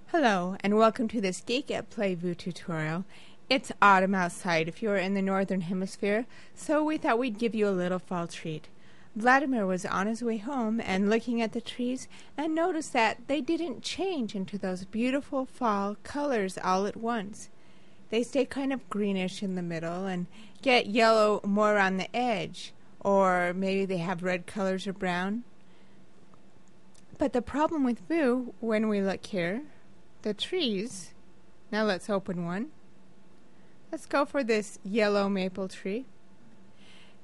Hello and welcome to this Geekatplay View tutorial. It's autumn outside if you're in the northern hemisphere, so we thought we'd give you a little fall treat. Vladimir was on his way home and looking at the trees and noticed that they didn't change into those beautiful fall colors all at once. They stay kind of greenish in the middle and get yellow more on the edge, or maybe they have red colors or brown. But the problem with View, when we look here, the trees, now let's open one. Let's go for this yellow maple tree.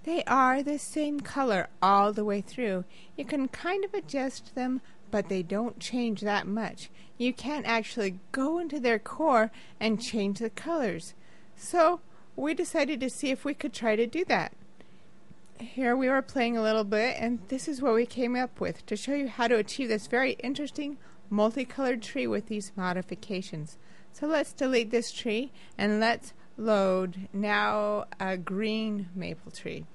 They are the same color all the way through. You can kind of adjust them, but they don't change that much. You can't actually go into their core and change the colors. So we decided to see if we could try to do that. Here we were playing a little bit, and this is what we came up with to show you how to achieve this very interesting multicolored tree with these modifications. So let's delete this tree and let's load now a green maple tree.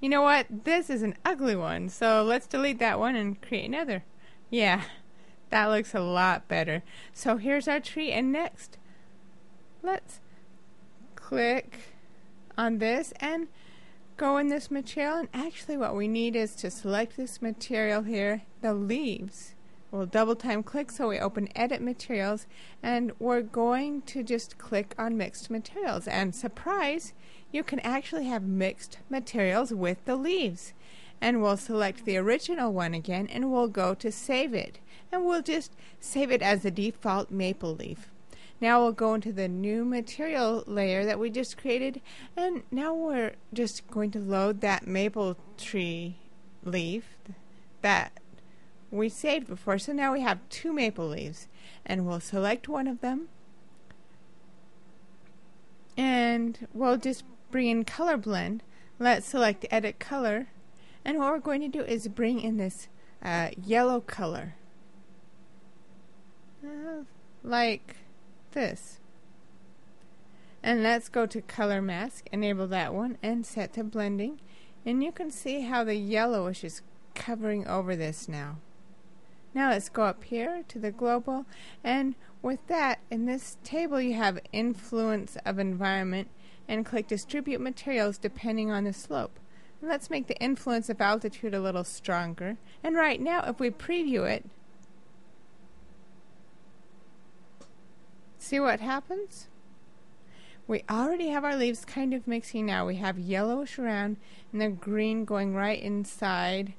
You know what? This is an ugly one, so let's delete that one and create another. Yeah, that looks a lot better. So here's our tree, and next let's click on this and go in this material, and actually what we need is to select this material here, the leaves. We'll double time click, so we open edit materials, and we're going to just click on mixed materials, and surprise, you can actually have mixed materials with the leaves. And we'll select the original one again, and we'll go to save it, and we'll just save it as the default maple leaf. Now we'll go into the new material layer that we just created, and now we're just going to load that maple tree leaf that we saved before. So now we have two maple leaves, and we'll select one of them, and we'll just bring in color blend. Let's select edit color, and what we're going to do is bring in this yellow color, like this. And let's go to color mask, enable that one, and set to blending, and you can see how the yellowish is covering over this now. Now let's go up here to the global, and with that, in this table you have influence of environment, and click distribute materials depending on the slope. And let's make the influence of altitude a little stronger, and right now if we preview it, see what happens? We already have our leaves kind of mixing now. We have yellowish around and the green going right inside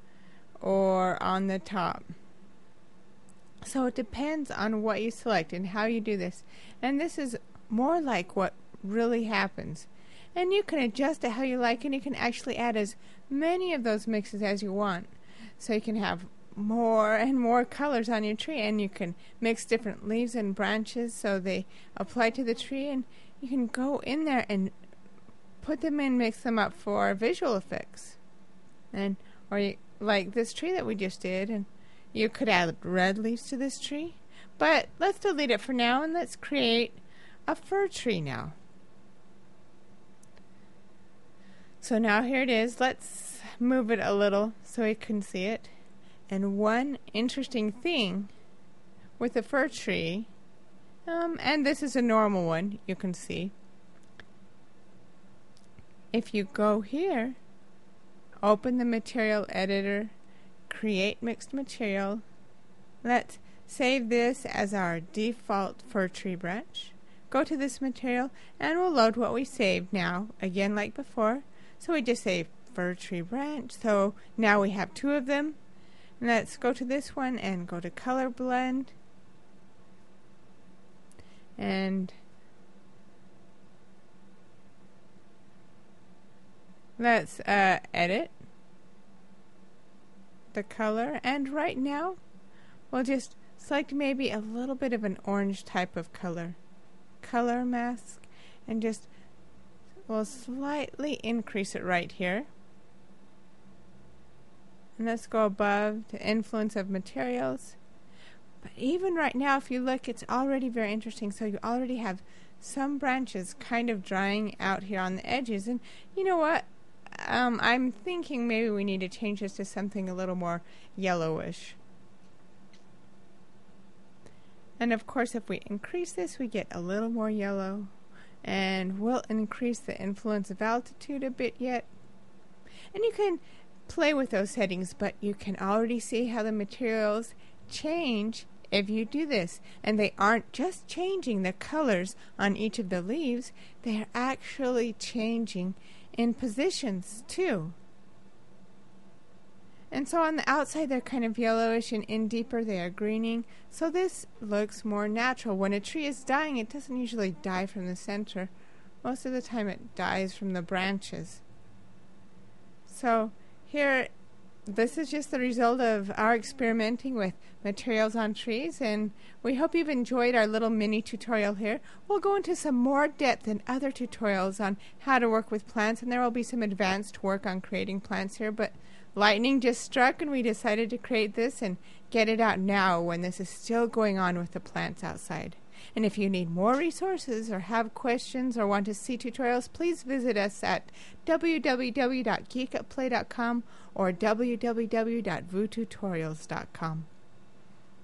or on the top. So it depends on what you select and how you do this. And this is more like what really happens. And you can adjust it how you like, and you can actually add as many of those mixes as you want. So you can have more and more colors on your tree, and you can mix different leaves and branches so they apply to the tree, and you can go in there and put them in, mix them up for visual effects. And like this tree that we just did, and you could add red leaves to this tree, but let's delete it for now and let's create a fir tree now. So now here it is. Let's move it a little so we can see it. And one interesting thing with the fir tree, and this is a normal one, you can see. If you go here, open the material editor, create mixed material. Let's save this as our default fir tree branch. Go to this material, and we'll load what we saved now, again like before. So we just save fir tree branch, so now we have two of them. Let's go to this one and go to color blend, and let's edit the color, and right now we'll just select maybe a little bit of an orange type of color mask, and just we'll slightly increase it right here. And let's go above the influence of materials. But even right now, if you look, it's already very interesting. So you already have some branches kind of drying out here on the edges. And you know what? I'm thinking maybe we need to change this to something a little more yellowish. And of course, if we increase this, we get a little more yellow. And we'll increase the influence of altitude a bit yet. And you can play with those settings, but you can already see how the materials change if you do this. And they aren't just changing the colors on each of the leaves, they are actually changing in positions too. And so on the outside they're kind of yellowish, and in deeper they are greening. So this looks more natural. When a tree is dying, it doesn't usually die from the center. Most of the time it dies from the branches. So here, this is just the result of our experimenting with materials on trees, and we hope you've enjoyed our little mini tutorial here. We'll go into some more depth in other tutorials on how to work with plants, and there will be some advanced work on creating plants here, but lightning just struck and we decided to create this and get it out now when this is still going on with the plants outside. And if you need more resources or have questions or want to see tutorials, please visit us at www.geekatplay.com or www.vututorials.com.